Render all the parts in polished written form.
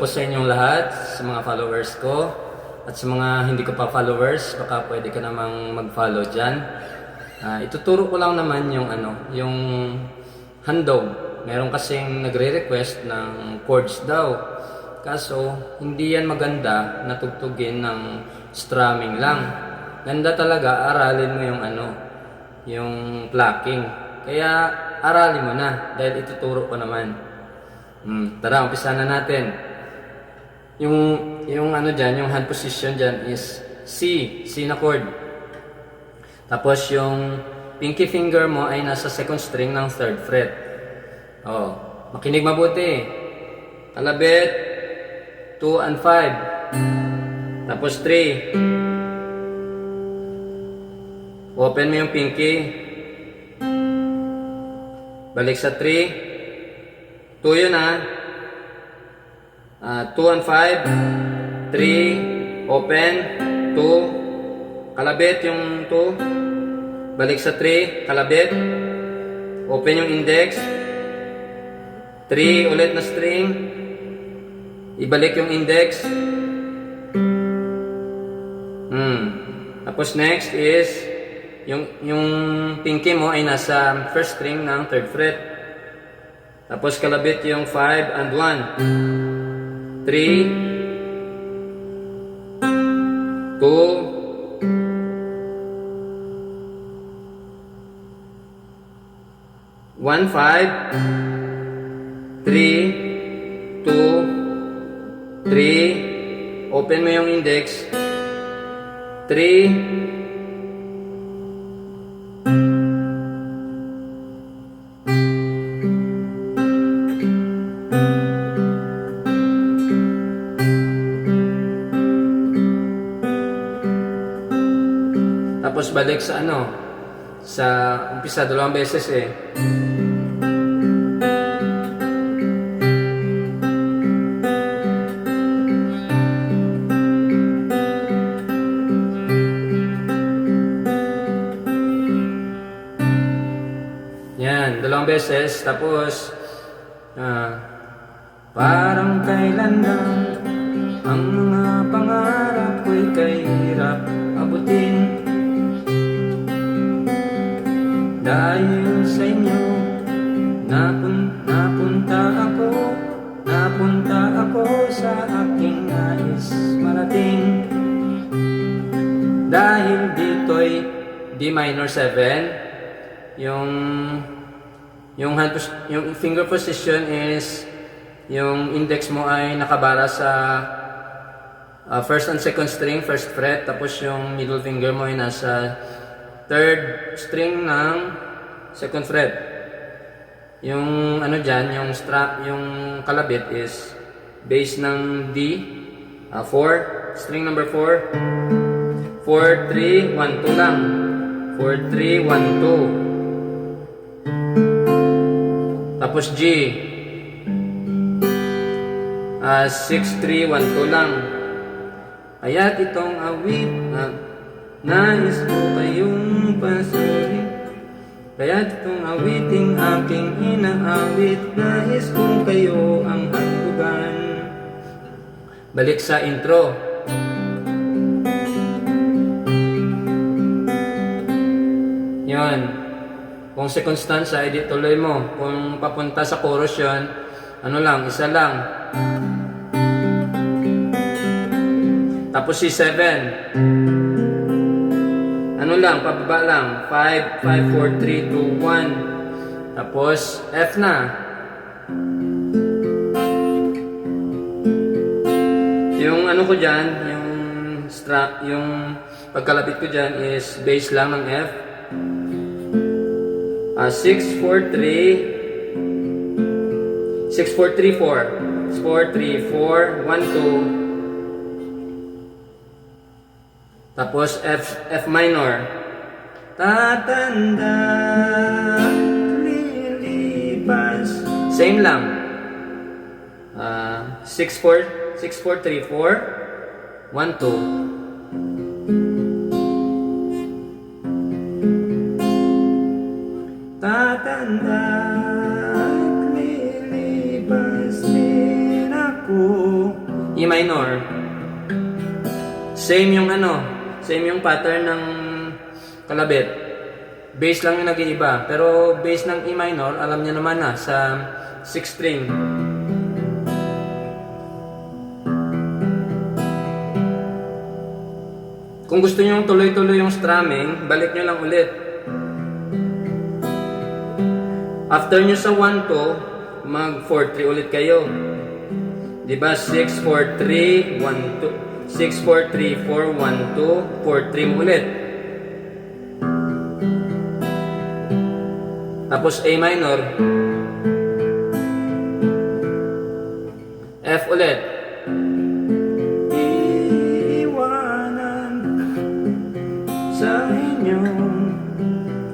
po sa inyong lahat, sa mga followers ko, at sa mga hindi ko pa followers, baka pwede ka namang mag-follow dyan. Ituturo ko lang naman yung handog. Meron kasing nagre-request ng chords daw. Kaso, hindi yan maganda na tugtugin ng strumming lang. Ganda talaga, aralin mo yung plucking. Kaya, aralin mo na, dahil ituturo ko naman. Tara, umpisa na natin. Yung hand position dyan is C na chord. Tapos yung pinky finger mo ay nasa second string ng third fret. Makinig mabuti. Kalabit, 2 and 5. Tapos 3. Open mo yung pinky. Balik sa 3. 2 yun 2 and 5. 3. Open. 2. Kalabit yung 2. Balik sa 3. Kalabit. Open yung index. 3 ulit na string. Ibalik yung index. Tapos next is yung pinky mo ay nasa first string ng third fret. Tapos kalabit yung 5 and 1. 3 2 1 5 3 2 3. Open mo yung index. 3. Tapos balik sa sa umpisa, 2 beses eh. Yan, 2 beses. Tapos parang kailan lang ang mga pangarap ko'y kahirap abutin. Dahil sa inyo, napunta ako sa aking nais marating. Dahil dito'y D minor 7, yung finger position is yung index mo ay nakabara sa first and second string, first fret. Tapos yung middle finger mo ay nasa third string ng second fret. Yung yung kalabit is bass ng D, 4, string number 4. 4 3 1 2 lang. 4 3 1 2. Tapos G, 6 3 1 2 lang. Kaya't itong awit nais ko kayong pasarin. Kaya't itong awiting aking inaawit, nais kong kayo ang handugan. Balik sa intro. Yun. Kung second stanza, edi tuloy mo. Kung papunta sa chorus yun, isa lang. Tapos C7. Pababa lang. 5, 5, 4, 3, 2, 1. Tapos F na. Yung ko dyan, yung pagkalapit ko dyan is bass lang ng F. 6, 4, 3. 6, 4, 3, 4. 4, 3, 4, 1, 2. Tapos F minor. Tatanda, lilipas. Same lang. 6, 4, 3, 4, 1, 2. Tatanda, lilipas din ako. E minor. Same yung same yung pattern ng kalabit. Bass lang yung nag-iiba. Pero bass ng E minor, alam niya naman na sa 6 string. Kung gusto niyo tuloy-tuloy yung strumming, balik niyo lang ulit. After nyo sa 1-2, mag 4-3 ulit kayo. Diba? 6-4-3, 1-2. 6-4-3-4, 1-2, 4-3 mo ulit. Tapos A minor. F ulit. Iiwanan sa inyong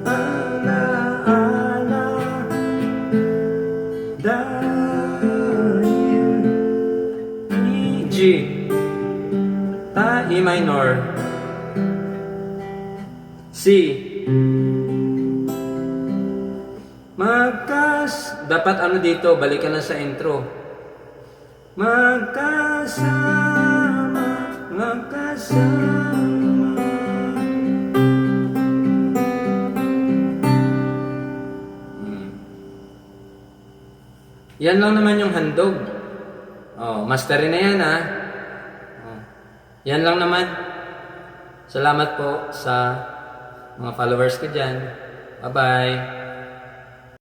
alaala dahil G. E minor. C. Dapat dito, balikan na sa intro. Magkasama. Yan lang naman yung handog. Masterin na yan Yan lang naman. Salamat po sa mga followers ko dyan. Bye-bye.